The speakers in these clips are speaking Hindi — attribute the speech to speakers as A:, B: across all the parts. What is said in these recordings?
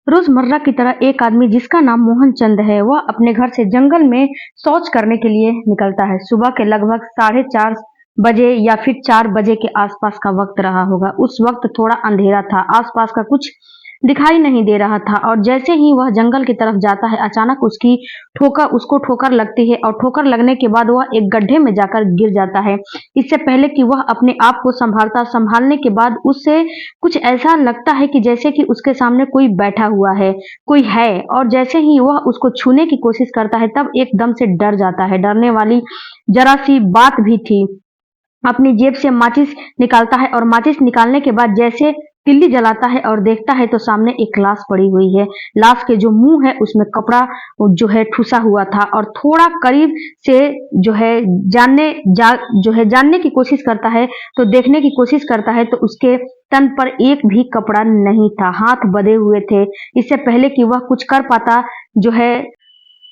A: रोजमर्रा की तरह एक आदमी जिसका नाम मोहन चंद है, वह अपने घर से जंगल में शौच करने के लिए निकलता है। सुबह के लगभग 4:30 बजे या फिर 4 बजे के आसपास का वक्त रहा होगा। उस वक्त थोड़ा अंधेरा था, आसपास का कुछ दिखाई नहीं दे रहा था और जैसे ही वह जंगल की तरफ जाता है, अचानक उसको ठोकर लगती है और ठोकर लगने के बाद वह एक गड्ढे में जाकर गिर जाता है। इससे पहले कि वह अपने आप को संभालने के बाद उसे कुछ ऐसा लगता है कि जैसे कि उसके सामने कोई बैठा हुआ है, कोई है, और जैसे ही वह उसको छूने की कोशिश करता है, तब एकदम से डर जाता है। डरने वाली जरा-सी बात भी थी। अपनी जेब से माचिस निकालता है और माचिस निकालने के बाद जैसे तिल्ली जलाता है और देखता है तो सामने एक लाश पड़ी हुई है। लाश के जो मुंह है उसमें कपड़ा जो है ठुसा हुआ था और थोड़ा करीब से जो है जानने की कोशिश करता है, तो देखने की कोशिश करता है तो उसके तन पर एक भी कपड़ा नहीं था, हाथ बंधे हुए थे। इससे पहले कि वह कुछ कर पाता, जो है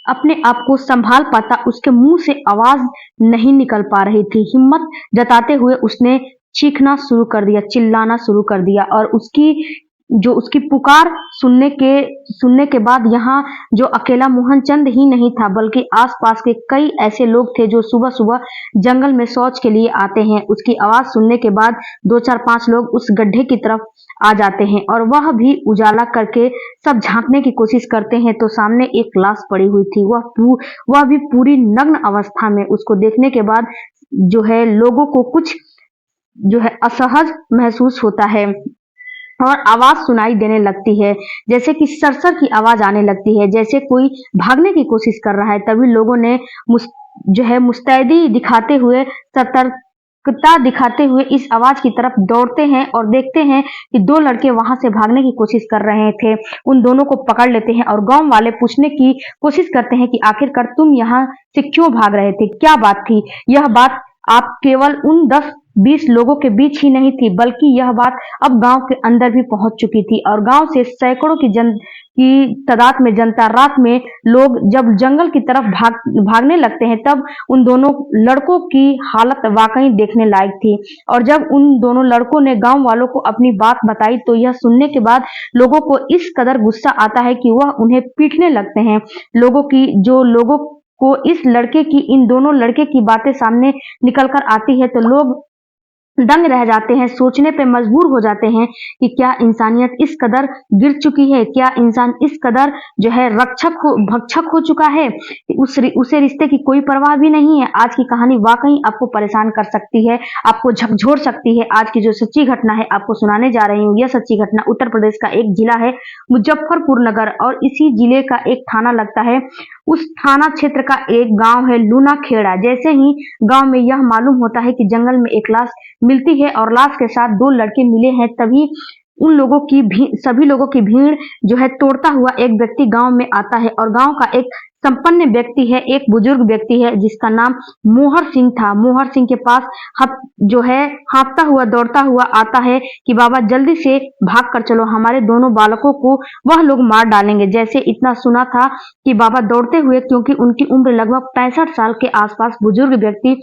A: अपने आप को संभाल पाता, उसके मुंह से आवाज नहीं निकल पा रही थी। हिम्मत जताते हुए उसने चीखना शुरू कर दिया, चिल्लाना शुरू कर दिया और उसकी पुकार सुनने के बाद यहाँ जो अकेला मोहनचंद ही नहीं था, बल्कि आसपास के कई ऐसे लोग थे जो सुबह-सुबह जंगल में शौच के लिए आते हैं। उसकी आवाज सुनने के बाद 2, 4, 5 लोग उस गड्ढे की तरफ आ जाते हैं और वह भी उजाला करके सब झांकने की कोशिश करते हैं, तो सामने एक लाश पड़ी हुई थी। वह भी पूरी नग्न अवस्था में। उसको देखने के बाद जो है लोगों को कुछ जो है असहज महसूस होता है और आवाज सुनाई देने लगती है, जैसे कि सरसर की आवाज आने लगती है, जैसे कोई भागने की कोशिश कर रहा है। तभी लोगों ने मुस्तैदी दिखाते हुए, सतर्कता दिखाते हुए इस आवाज की तरफ दौड़ते हैं और देखते हैं कि 2 लड़के वहां से भागने की कोशिश कर रहे थे। उन दोनों को पकड़ लेते हैं और गांव वाले पूछने की कोशिश करते हैं कि आखिरकार तुम यहाँ से क्यों भाग रहे थे, क्या बात थी। यह बात आप केवल उन 10-20 लोगों के बीच ही नहीं थी, बल्कि यह बात अब गांव के अंदर भी पहुंच चुकी थी और गांव से सैकड़ों की तादाद में जनता, रात में लोग जब जंगल की तरफ भागने लगते हैं, तब उन दोनों लड़कों की हालत वाकई देखने लायक थी। और जब उन दोनों लड़कों ने गांव वालों को अपनी बात बताई, तो यह सुनने के बाद लोगों को इस कदर गुस्सा आता है कि वह उन्हें पीटने लगते हैं। लोगों को इन दोनों लड़के की बातें सामने निकल कर आती है, तो लोग दंग रह जाते हैं, सोचने पे मजबूर हो जाते हैं कि क्या इंसानियत इस कदर गिर चुकी है, क्या इंसान इस कदर जो है भक्षक हो चुका है, उसे रिश्ते की कोई परवाह भी नहीं है। आज की कहानी वाकई आपको परेशान कर सकती है, आपको झकझोर सकती है। आज की जो सच्ची घटना है आपको सुनाने जा रही हूँ। यह सच्ची घटना उत्तर प्रदेश का एक जिला है, मुजफ्फरपुर नगर, और इसी जिले का एक थाना लगता है। उस थाना क्षेत्र का एक गांव है लूना खेड़ा। जैसे ही गांव में यह मालूम होता है कि जंगल में एक लाश मिलती है और लाश के साथ 2 लड़के मिले हैं, तभी सभी लोगों की भीड़ जो है तोड़ता हुआ एक व्यक्ति गांव में आता है और गांव का एक संपन्न व्यक्ति है, एक बुजुर्ग व्यक्ति है जिसका नाम मोहर सिंह था। मोहर सिंह के पास जो है हाँफता हुआ दौड़ता हुआ आता है कि बाबा जल्दी से भाग कर चलो, हमारे दोनों बालकों को वह लोग मार डालेंगे। जैसे इतना सुना था कि बाबा दौड़ते हुए, क्योंकि उनकी उम्र लगभग 65 साल के आसपास, बुजुर्ग व्यक्ति,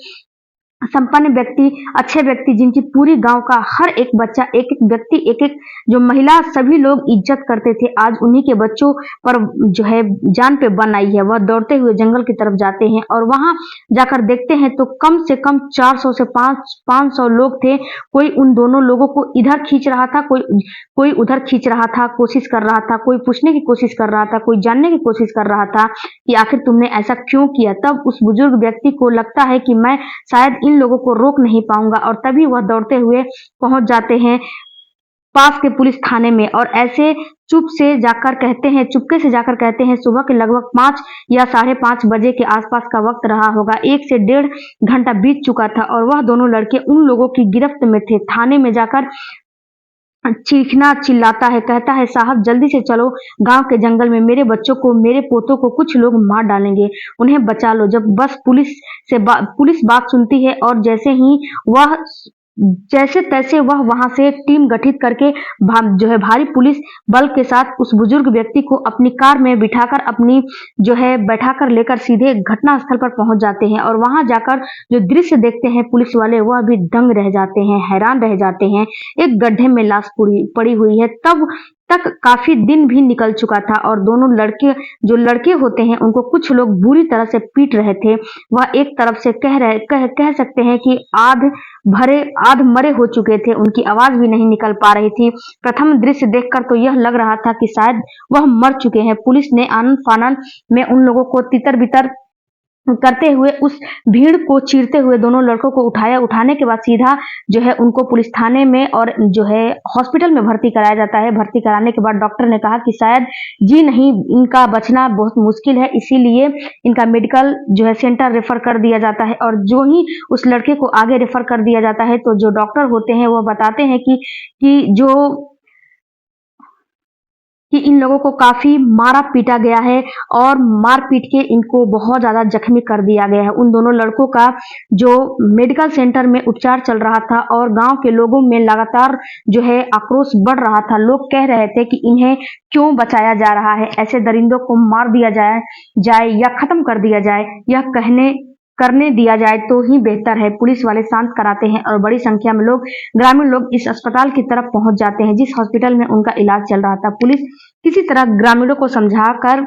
A: संपन्न व्यक्ति, अच्छे व्यक्ति, जिनकी पूरी गांव का हर एक बच्चा, एक एक व्यक्ति, एक एक जो महिला, सभी लोग इज्जत करते थे, आज उन्हीं के बच्चों पर जो है जान पे बन आई है। वह दौड़ते हुए जंगल की तरफ जाते हैं और वहां जाकर देखते हैं तो कम से कम 400 से 500 लोग थे। कोई उन दोनों लोगों को इधर खींच रहा था, कोई उधर खींच रहा था, कोशिश कर रहा था, कोई पूछने की कोशिश कर रहा था, कोई जानने की कोशिश कर रहा था कि आखिर तुमने ऐसा क्यों किया। तब उस बुजुर्ग व्यक्ति को लगता है कि मैं शायद इन लोगों को रोक नहीं पाऊंगा, और तभी वह दौड़ते हुए पहुंच जाते हैं पास के पुलिस थाने में और ऐसे चुपके से जाकर कहते हैं। सुबह के लगभग 5 या 5:30 बजे के आसपास का वक्त रहा होगा। 1 से 1.5 घंटा बीत चुका था और वह दोनों लड़के उन लोगों की गिरफ्त में थे। थाने में जाकर चीखना चिल्लाता है, कहता है साहब जल्दी से चलो, गांव के जंगल में मेरे बच्चों को, मेरे पोतों को कुछ लोग मार डालेंगे, उन्हें बचा लो। जब बस पुलिस बात सुनती है और जैसे तैसे वह वहां से टीम गठित करके जो है भारी पुलिस बल के साथ उस बुजुर्ग व्यक्ति को अपनी कार में बैठाकर लेकर सीधे घटना स्थल पर पहुंच जाते हैं और वहां जाकर जो दृश्य देखते हैं पुलिस वाले, वह भी दंग रह जाते हैं, हैरान रह जाते हैं। एक गड्ढे में लाश पड़ी हुई है। तब तक काफी दिन भी निकल चुका था और दोनों लड़के होते हैं उनको कुछ लोग बुरी तरह से पीट रहे थे। वह एक तरफ से कह सकते हैं कि आध मरे हो चुके थे, उनकी आवाज भी नहीं निकल पा रही थी। प्रथम दृश्य देखकर तो यह लग रहा था कि शायद वह मर चुके हैं। पुलिस ने आनन फानन में उन लोगों को तितर बितर करते हुए उस भीड़ को चीरते हुए दोनों लड़कों को उठाया। उठाने के बाद सीधा जो है उनको पुलिस थाने में और जो है हॉस्पिटल में भर्ती कराया जाता है। भर्ती कराने के बाद डॉक्टर ने कहा कि शायद जी नहीं, इनका बचना बहुत मुश्किल है, इसीलिए इनका मेडिकल जो है सेंटर रेफर कर दिया जाता है। और जो ही उस लड़के को आगे रेफर कर दिया जाता है तो जो डॉक्टर होते हैं वह बताते हैं कि इन लोगों को काफी मारा पीटा गया है और मार पीट के इनको बहुत ज्यादा जख्मी कर दिया गया है। उन दोनों लड़कों का जो मेडिकल सेंटर में उपचार चल रहा था और गांव के लोगों में लगातार जो है आक्रोश बढ़ रहा था। लोग कह रहे थे कि इन्हें क्यों बचाया जा रहा है, ऐसे दरिंदों को मार दिया जाए या खत्म कर दिया जाए, यह करने दिया जाए तो ही बेहतर है। पुलिस वाले शांत कराते हैं और बड़ी संख्या में ग्रामीण लोग इस अस्पताल की तरफ पहुंच जाते हैं जिस हॉस्पिटल में उनका इलाज चल रहा था। पुलिस किसी तरह ग्रामीणों को समझाकर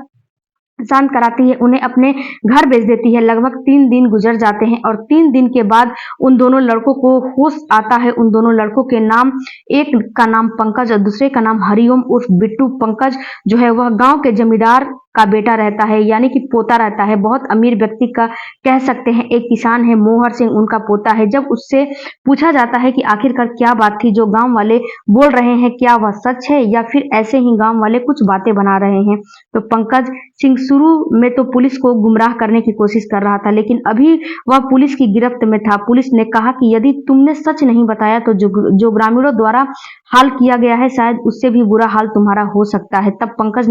A: शांत कराती है, उन्हें अपने घर भेज देती है। लगभग 3 दिन गुजर जाते हैं और 3 दिन के बाद उन दोनों लड़कों को होश आता है। उन दोनों लड़कों के नाम, एक का नाम पंकज और दूसरे का नाम हरिओम उर्फ बिट्टू। पंकज जो है वह गांव के जमींदार का बेटा रहता है, यानी कि पोता रहता है। बहुत अमीर व्यक्ति का कह सकते हैं, एक किसान है, मोहर सिंह उनका पोता है। जब उससे पूछा जाता है कि आखिरकार क्या बात थी जो गांव वाले बोल रहे हैं, क्या वह सच है या फिर ऐसे ही गांव वाले कुछ बातें बना रहे हैं, तो पंकज सिंह शुरू में तो पुलिस को गुमराह करने की कोशिश कर रहा था, लेकिन अभी वह पुलिस की गिरफ्त में था। पुलिस ने कहा कि यदि तुमने सच नहीं बताया तो जो ग्रामीणों द्वारा हाल किया गया है शायद उससे भी बुरा हाल तुम्हारा हो सकता है। तब पंकज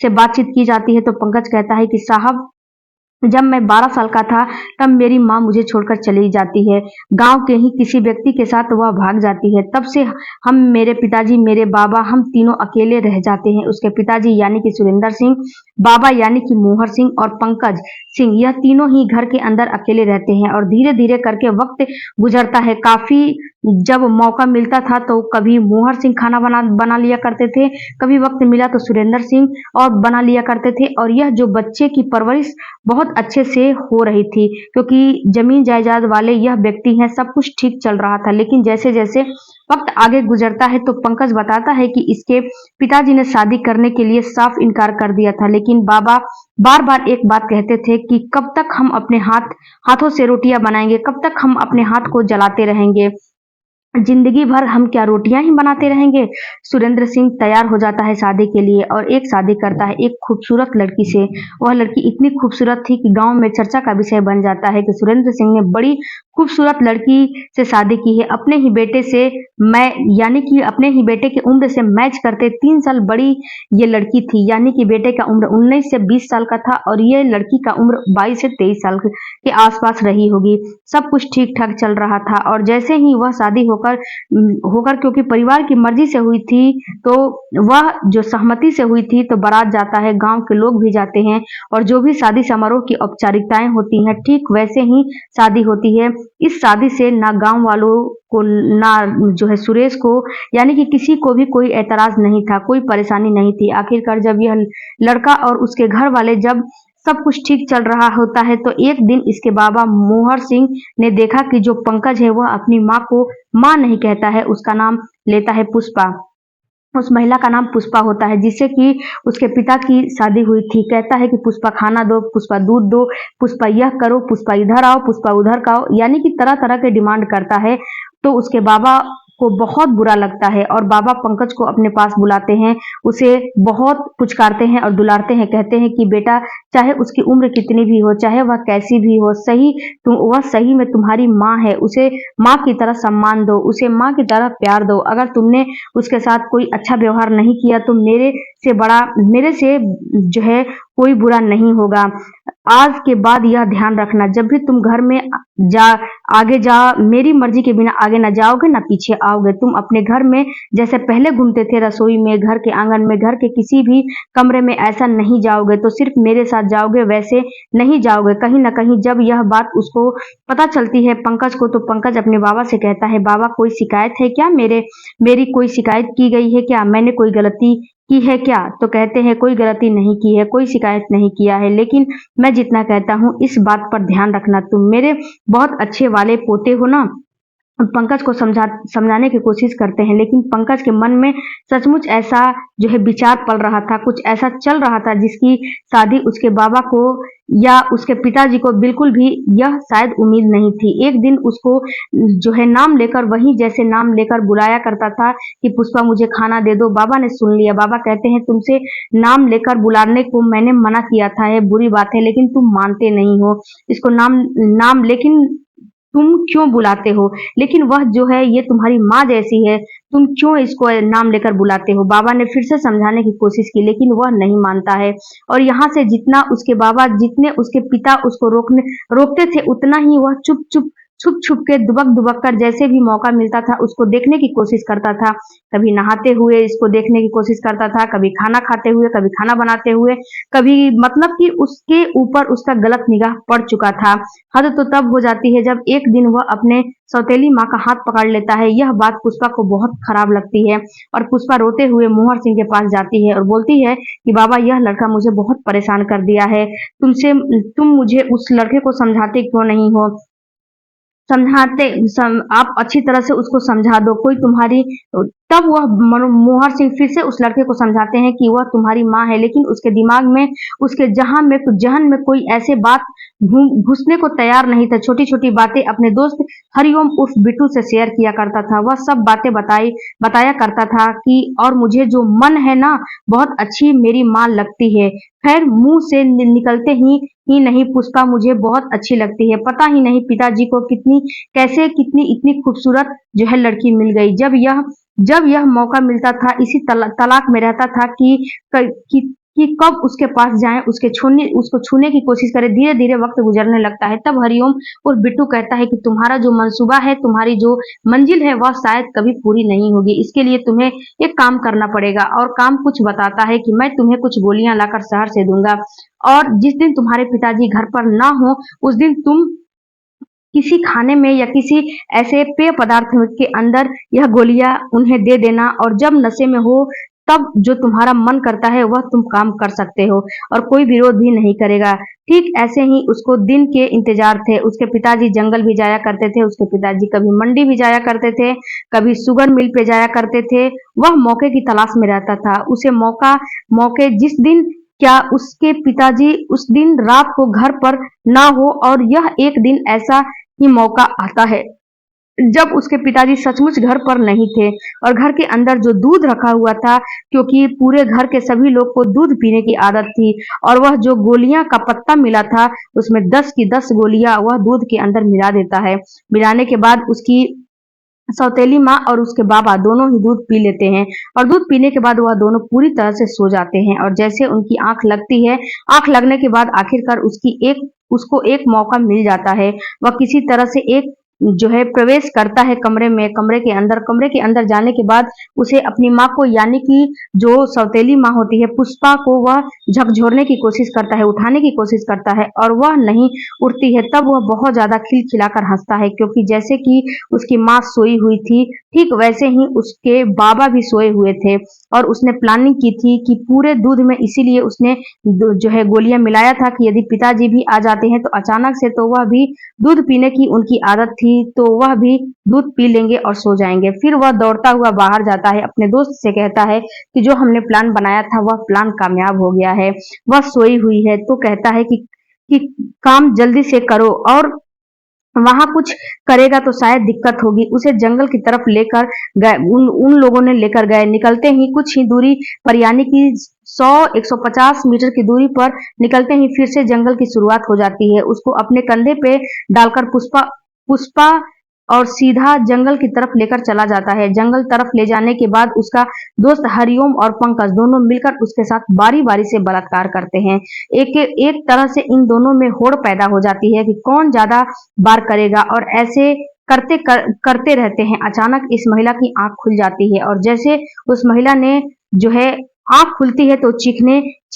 A: से बातचीत की जाती है तो पंकज कहता है कि साहब, जब मैं 12 साल का था तब मेरी माँ मुझे छोड़कर चली जाती है, गांव के ही किसी व्यक्ति के साथ वह भाग जाती है। तब से हम, मेरे पिताजी, मेरे बाबा, हम तीनों अकेले रह जाते हैं। उसके पिताजी यानी कि सुरेंद्र सिंह, बाबा यानी कि मोहर सिंह और पंकज सिंह, यह तीनों ही घर के अंदर अकेले रहते हैं। और धीरे धीरे करके वक्त गुजरता है। काफी जब मौका मिलता था तो कभी मोहर सिंह खाना बना लिया करते थे, कभी वक्त मिला तो सुरेंद्र सिंह और बना लिया करते थे। और यह जो बच्चे की परवरिश बहुत अच्छे से हो रही थी, क्योंकि जमीन जायदाद वाले यह व्यक्ति हैं, सब कुछ ठीक चल रहा था। लेकिन जैसे जैसे वक्त आगे गुजरता है तो पंकज बताता है कि इसके पिताजी ने शादी करने के लिए साफ इनकार कर दिया था, लेकिन बाबा बार बार एक बात कहते थे कि कब तक हम अपने हाथों से रोटियां बनाएंगे, कब तक हम अपने हाथ को जलाते रहेंगे, जिंदगी भर हम क्या रोटियां ही बनाते रहेंगे। सुरेंद्र सिंह तैयार हो जाता है शादी के लिए और एक शादी करता है एक खूबसूरत लड़की से। वह लड़की इतनी खूबसूरत थी कि गांव में चर्चा का विषय बन जाता है कि सुरेंद्र सिंह ने बड़ी खूबसूरत लड़की से शादी की है, अपने ही बेटे से, यानी कि अपने ही बेटे की उम्र से मैच करते 3 साल बड़ी ये लड़की थी, यानी कि बेटे का उम्र 19 से 20 साल का था और ये लड़की का उम्र 22 से 23 साल के आसपास रही होगी। सब कुछ ठीक ठाक चल रहा था और जैसे ही वह शादी होकर क्योंकि परिवार की मर्जी से हुई थी तो वह जो सहमति से हुई थी, तो बारात जाता है, गांव के लोग भी जाते हैं और जो भी शादी समारोह की औपचारिकताएं होती हैं ठीक वैसे ही शादी होती है। इस शादी से ना गांव वालों को, ना जो है सुरेश को, यानी कि किसी को भी कोई एतराज नहीं था, कोई परेशानी नहीं थी। आखिरकार जब यह लड़का और उसके घर वाले, जब सब कुछ ठीक चल रहा होता है तो एक दिन इसके बाबा मोहर सिंह ने देखा कि जो पंकज है वह अपनी माँ को माँ नहीं कहता है, उसका नाम लेता है पुष्पा। उस महिला का नाम पुष्पा होता है जिससे कि उसके पिता की शादी हुई थी। कहता है कि पुष्पा खाना दो, पुष्पा दूध दो, पुष्पा यह करो, पुष्पा इधर आओ, पुष्पा उधर का आओ, यानी कि तरह तरह के डिमांड करता है। तो उसके बाबा को बहुत बुरा लगता है और बाबा पंकज को अपने पास बुलाते हैं, उसे बहुत पुचकारते हैं और दुलारते हैं। कहते हैं कि बेटा, चाहे उसकी उम्र कितनी भी हो, चाहे वह कैसी भी हो, वह सही में तुम्हारी माँ है, उसे माँ की तरह सम्मान दो, उसे माँ की तरह प्यार दो। अगर तुमने उसके साथ कोई अच्छा व्यवहार नहीं किया तो मेरे से जो है कोई बुरा नहीं होगा। आज के बाद यह ध्यान रखना, जब भी तुम घर में आगे जा, मेरी मर्जी के बिना आगे ना जाओगे ना पीछे आओगे। तुम अपने घर में जैसे पहले घूमते थे, रसोई में, घर के आंगन में, घर के किसी भी कमरे में, ऐसा नहीं जाओगे। तो सिर्फ मेरे साथ जाओगे, वैसे नहीं जाओगे। कहीं ना कहीं जब यह बात उसको पता चलती है पंकज को, तो पंकज अपने बाबा से कहता है, बाबा कोई शिकायत है क्या, मेरी कोई शिकायत की गई है क्या, मैंने कोई गलती की है क्या? तो कहते हैं कोई गलती नहीं की है, कोई शिकायत नहीं किया है, लेकिन मैं जितना कहता हूँ इस बात पर ध्यान रखना, तुम मेरे बहुत अच्छे वाले पोते हो ना। पंकज को समझाने की कोशिश करते हैं, लेकिन पंकज के मन में सचमुच ऐसा जो है विचार पल रहा था, कुछ ऐसा चल रहा था जिसकी शादी उसके बाबा को या उसके पिताजी को बिल्कुल भी यह शायद उम्मीद नहीं थी। एक दिन उसको जो है नाम लेकर, वही जैसे नाम लेकर बुलाया करता था कि पुष्पा मुझे खाना दे दो, बाबा ने सुन लिया। बाबा कहते हैं तुमसे नाम लेकर बुलाने को मैंने मना किया था, ये बुरी बात है, लेकिन तुम मानते नहीं हो इसको नाम नाम लेकिन तुम क्यों बुलाते हो? लेकिन वह जो है ये तुम्हारी माँ जैसी है, तुम क्यों इसको नाम लेकर बुलाते हो? बाबा ने फिर से समझाने की कोशिश की, लेकिन वह नहीं मानता है। और यहाँ से जितना उसके बाबा, जितने उसके पिता उसको रोकते थे, उतना ही वह छुप छुप के दुबक दुबक कर जैसे भी मौका मिलता था उसको देखने की कोशिश करता था। कभी नहाते हुए इसको देखने की कोशिश करता था, कभी खाना खाते हुए, कभी खाना बनाते हुए, कभी मतलब कि उसके ऊपर उसका गलत निगाह पड़ चुका था। हद तो तब हो जाती है जब एक दिन वह अपने सौतेली माँ का हाथ पकड़ लेता है। यह बात पुष्पा को बहुत खराब लगती है और पुष्पा रोते हुए मोहर सिंह के पास जाती है और बोलती है कि बाबा यह लड़का मुझे बहुत परेशान कर दिया है, तुम मुझे उस लड़के को समझाते क्यों नहीं हो? आप अच्छी तरह से उसको समझा दो, कोई तुम्हारी। तब वह मोहर सिंह फिर से उस लड़के को समझाते हैं कि वह तुम्हारी माँ है, लेकिन उसके दिमाग में, उसके जहन में कोई ऐसे बात घुसने को तैयार नहीं था। छोटी छोटी बातें अपने दोस्त हरिओम उर्फ बिट्टू से शेयर किया करता था। वह सब बातें बताया करता था कि और मुझे जो मन है ना, बहुत अच्छी मेरी माँ लगती है। खैर मुंह से निकलते ही नहीं, पुष्पा मुझे बहुत अच्छी लगती है। पता ही नहीं पिताजी को कितनी इतनी खूबसूरत जो है लड़की मिल गई। जब यह मौका मिलता था, इसी तलाक में रहता था कि कब उसके पास जाएं, उसको छूने की कोशिश करें। धीरे धीरे वक्त गुजरने लगता है, तब हरिओम और बिट्टू कहता है कि तुम्हारा जो मंसूबा है, तुम्हारी जो मंजिल है, वह शायद कभी पूरी नहीं होगी। इसके लिए तुम्हें एक काम करना पड़ेगा। और काम कुछ बताता है कि मैं तुम्हें कुछ गोलियां लाकर शहर से दूंगा, और जिस दिन तुम्हारे पिताजी घर पर ना हो, उस दिन तुम किसी खाने में या किसी ऐसे पेय पदार्थ के अंदर यह गोलियां उन्हें दे देना, और जब नशे में हो तब जो तुम्हारा मन करता है वह तुम काम कर सकते हो और कोई विरोध भी नहीं करेगा। ठीक ऐसे ही उसको दिन के इंतजार थे। उसके पिताजी जंगल भी जाया करते थे, उसके पिताजी कभी मंडी भी जाया करते थे, कभी शुगर मिल पे जाया करते थे। वह मौके की तलाश में रहता था। उसे मौके जिस दिन, क्या उसके पिताजी उस दिन रात को घर पर ना हो, और यह एक दिन ऐसा ही मौका आता है जब उसके पिताजी सचमुच घर पर नहीं थे, और घर के अंदर जो दूध रखा हुआ था, क्योंकि पूरे घर के सभी लोग को दूध पीने की आदत थी, और वह जो गोलियां का पत्ता मिला था उसमें 10 की 10 गोलियां वह दूध के अंदर मिला देता है। मिलाने के बाद उसकी सौतेली माँ और उसके बाबा दोनों ही दूध पी लेते हैं, और दूध पीने के बाद वह दोनों पूरी तरह से सो जाते हैं। और जैसे उनकी आंख लगती है, आंख लगने के बाद आखिरकार उसको एक मौका मिल जाता है। वह किसी तरह से एक जो है प्रवेश करता है कमरे में, कमरे के अंदर जाने के बाद उसे अपनी माँ को, यानी कि जो सौतेली माँ होती है पुष्पा को, वह झकझोरने की कोशिश करता है, उठाने की कोशिश करता है, और वह नहीं उठती है। तब वह बहुत ज्यादा खिलखिलाकर हंसता है, क्योंकि जैसे कि उसकी माँ सोई हुई थी, ठीक वैसे ही उसके बाबा भी सोए हुए थे, और उसने प्लानिंग की थी कि पूरे दूध में, इसीलिए उसने जो है गोलियां मिलाया था कि यदि पिताजी भी आ जाते हैं तो अचानक से, तो वह भी दूध पीने की उनकी आदत थी, तो वह भी दूध पी लेंगे और सो जाएंगे। फिर वह दौड़ता हुआ बाहर जाता है, अपने दोस्त से कहता है कि जो हमने प्लान बनाया था वह प्लान कामयाब हो गया है। वह सोई हुई है, तो कहता है कि काम जल्दी से करो, और वहां कुछ करेगा तो शायद दिक्कत होगी। उसे जंगल की तरफ लेकर गए, उन लोगों ने लेकर गए। निकलते ही कुछ ही दूरी पर, यानी कि 100-150 मीटर की दूरी पर निकलते ही फिर से जंगल की शुरुआत हो जाती है। उसको अपने कंधे पे डालकर पुष्पा पुष्पा और सीधा जंगल की तरफ लेकर चला जाता है। जंगल तरफ ले जाने के बाद उसका दोस्त हरिओम और पंकज दोनों मिलकर उसके साथ बारी बारी से बलात्कार करते हैं। एक तरह से इन दोनों में होड़ पैदा हो जाती है कि कौन ज्यादा बार करेगा, और ऐसे करते रहते हैं। अचानक इस महिला की आंख खुल जाती है, और जैसे उस महिला ने जो है आंख खुलती है तो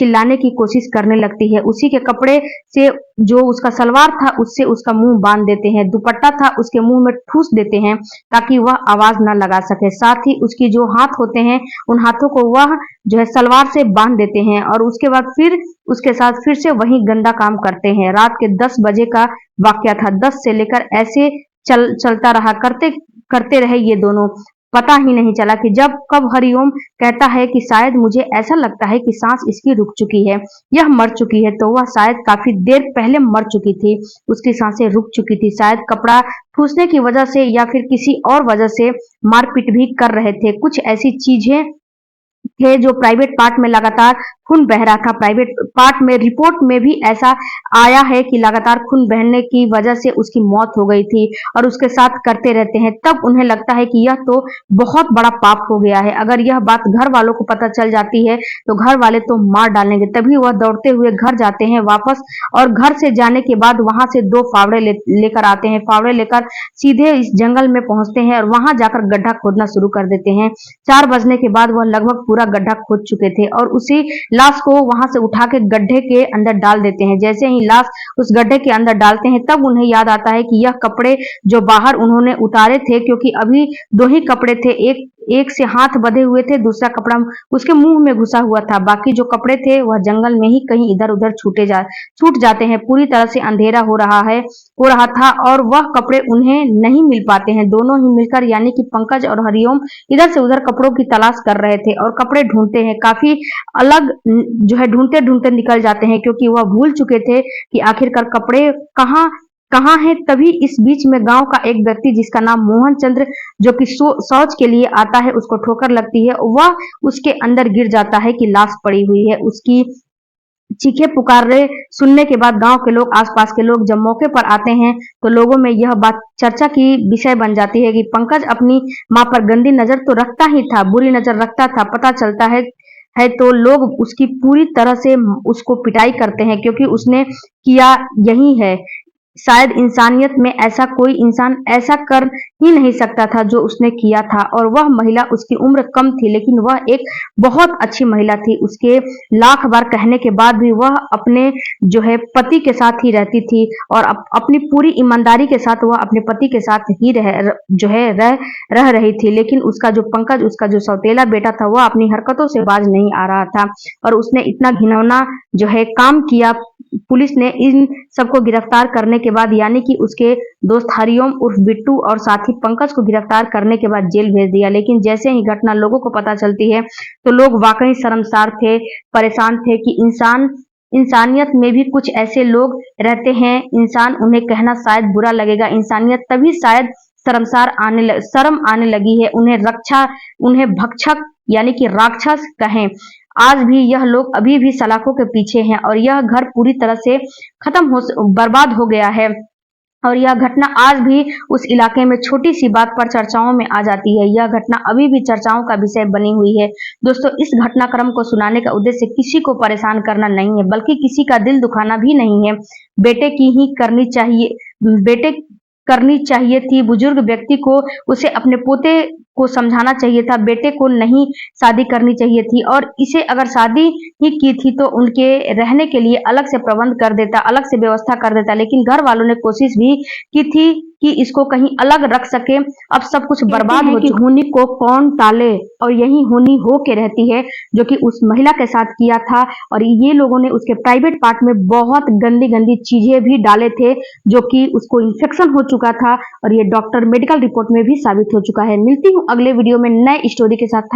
A: चिल्लाने की कोशिश करने लगती है। उसी के कपड़े से जो उसका सलवार था उससे उसका मुंह बांध देते हैं, दुपट्टा था उसके मुंह में ठूस देते हैं ताकि वह आवाज न लगा सके। साथ ही उसकी जो हाथ होते हैं उन हाथों को वह जो है सलवार से बांध देते हैं और उसके बाद फिर उसके साथ फिर से वही गंदा काम करते हैं। रात के 10 बजे का वाकया था। 10 से लेकर ऐसे चलता रहा, करते करते रहे ये दोनों। पता ही नहीं चला कि जब कब हरिओम कहता है कि शायद मुझे ऐसा लगता है कि सांस इसकी रुक चुकी है, यह मर चुकी है, तो वह शायद काफी देर पहले मर चुकी थी, उसकी सांसें रुक चुकी थी। शायद कपड़ा ठूसने की वजह से या फिर किसी और वजह से मारपीट भी कर रहे थे। कुछ ऐसी चीजें थे जो प्राइवेट पार्ट में लगातार खून बह रहा था। प्राइवेट पार्ट में रिपोर्ट में भी ऐसा आया है कि लगातार खून बहने की वजह से उसकी मौत हो गई थी और उसके साथ करते रहते हैं। तब उन्हें लगता है कि यह तो बहुत बड़ा पाप हो गया है। अगर यह बात घर वालों को पता चल जाती है तो घर वाले तो मार डालेंगे। तभी वह दौड़ते हुए घर जाते हैं वापस और घर से जाने के बाद वहां से 2 फावड़े लेकर आते हैं। फावड़े लेकर सीधे इस जंगल में पहुंचते हैं और वहां जाकर गड्ढा खोदना शुरू कर देते हैं। 4 बजने के बाद वह लगभग पूरा गड्ढा खोद चुके थे और उसी लाश को वहां से उठा के गड्ढे के अंदर डाल देते हैं। जैसे ही लाश उस गड्ढे के अंदर डालते हैं तब उन्हें याद आता है कि यह कपड़े जो बाहर उन्होंने उतारे थे, क्योंकि अभी 2 ही कपड़े थे, एक से हाथ बंधे हुए थे, दूसरा कपड़ा उसके मुंह में घुसा हुआ था। बाकी जो कपड़े थे वह जंगल में ही कहीं इधर उधर छूट जाते हैं। पूरी तरह से अंधेरा हो रहा था और वह कपड़े उन्हें नहीं मिल पाते हैं। दोनों ही मिलकर यानी कि पंकज और हरिओम इधर से उधर कपड़ों की तलाश कर रहे थे और कपड़े ढूंढते हैं। काफी अलग जो है ढूंढते ढूंढते निकल जाते हैं, क्योंकि वह भूल चुके थे कि आखिरकार कपड़े कहाँ है। तभी इस बीच में गांव का एक व्यक्ति जिसका नाम मोहन चंद्र, जो कि शौच के लिए आता है, उसको ठोकर लगती है, वह उसके अंदर गिर जाता है कि लाश पड़ी हुई है। उसकी चीखे पुकारे सुनने के बाद गांव के लोग, आसपास के लोग जब मौके पर आते हैं तो लोगों में यह बात चर्चा की विषय बन जाती है कि पंकज अपनी मां पर गंदी नजर तो रखता ही था, बुरी नजर रखता था। पता चलता है तो लोग उसकी पूरी तरह से उसको पिटाई करते हैं, क्योंकि उसने किया यही है। शायद इंसानियत में ऐसा कोई इंसान ऐसा कर ही नहीं सकता था जो उसने किया था। और वह महिला, उसकी उम्र कम थी लेकिन वह एक बहुत अच्छी महिला थी। उसके लाख बार कहने के बाद भी वह अपने जो है पति के साथ ही रहती थी और अपनी पूरी ईमानदारी के साथ वह अपने पति के साथ ही रह रही थी। लेकिन उसका जो पंकज, उसका जो सौतेला बेटा था, वह अपनी हरकतों से बाज नहीं आ रहा था और उसने इतना घिनौना जो है काम किया। पुलिस ने इन सबको गिरफ्तार करने के बाद, यानी कि उसके दोस्त हरिओम उर्फ बिट्टू और साथी पंकज को गिरफ्तार करने के बाद जेल भेज दिया। लेकिन जैसे ही घटना लोगों को पता चलती है तो लोग वाकई शर्मसार थे, परेशान थे कि इंसानियत में भी कुछ ऐसे लोग रहते हैं। इंसान उन्हें कहना शायद बुरा लगेगा, इंसानियत तभी शायद शर्म आने लगी है। उन्हें भक्षक यानी कि राक्षस कहें। आज भी यह लोग अभी भी सलाखों के पीछे हैं और यह घर पूरी तरह से बर्बाद हो गया है। और यह घटना आज भी उस इलाके में छोटी सी बात पर चर्चाओं में आ जाती है। यह घटना अभी भी चर्चाओं का विषय बनी हुई है। दोस्तों, इस घटनाक्रम को सुनाने का उद्देश्य किसी को परेशान करना नहीं है, बल्कि किसी का दिल दुखाना भी नहीं है। बेटे करनी चाहिए थी बुजुर्ग व्यक्ति को, उसे अपने पोते को समझाना चाहिए था। बेटे को नहीं शादी करनी चाहिए थी और इसे अगर शादी ही की थी तो उनके रहने के लिए अलग से प्रबंध कर देता, अलग से व्यवस्था कर देता। लेकिन घर वालों ने कोशिश भी की थी कि इसको कहीं अलग रख सके। अब सब कुछ बर्बाद हो चुका है। होनी को कौन टाले, और यही होनी हो के रहती है जो कि उस महिला के साथ किया था। और ये लोगों ने उसके प्राइवेट पार्ट में बहुत गंदी गंदी चीजें भी डाले थे, जो कि उसको इन्फेक्शन हो चुका था और ये डॉक्टर मेडिकल रिपोर्ट में भी साबित हो चुका है। मिलती हूँ अगले वीडियो में नए स्टोरी के साथ।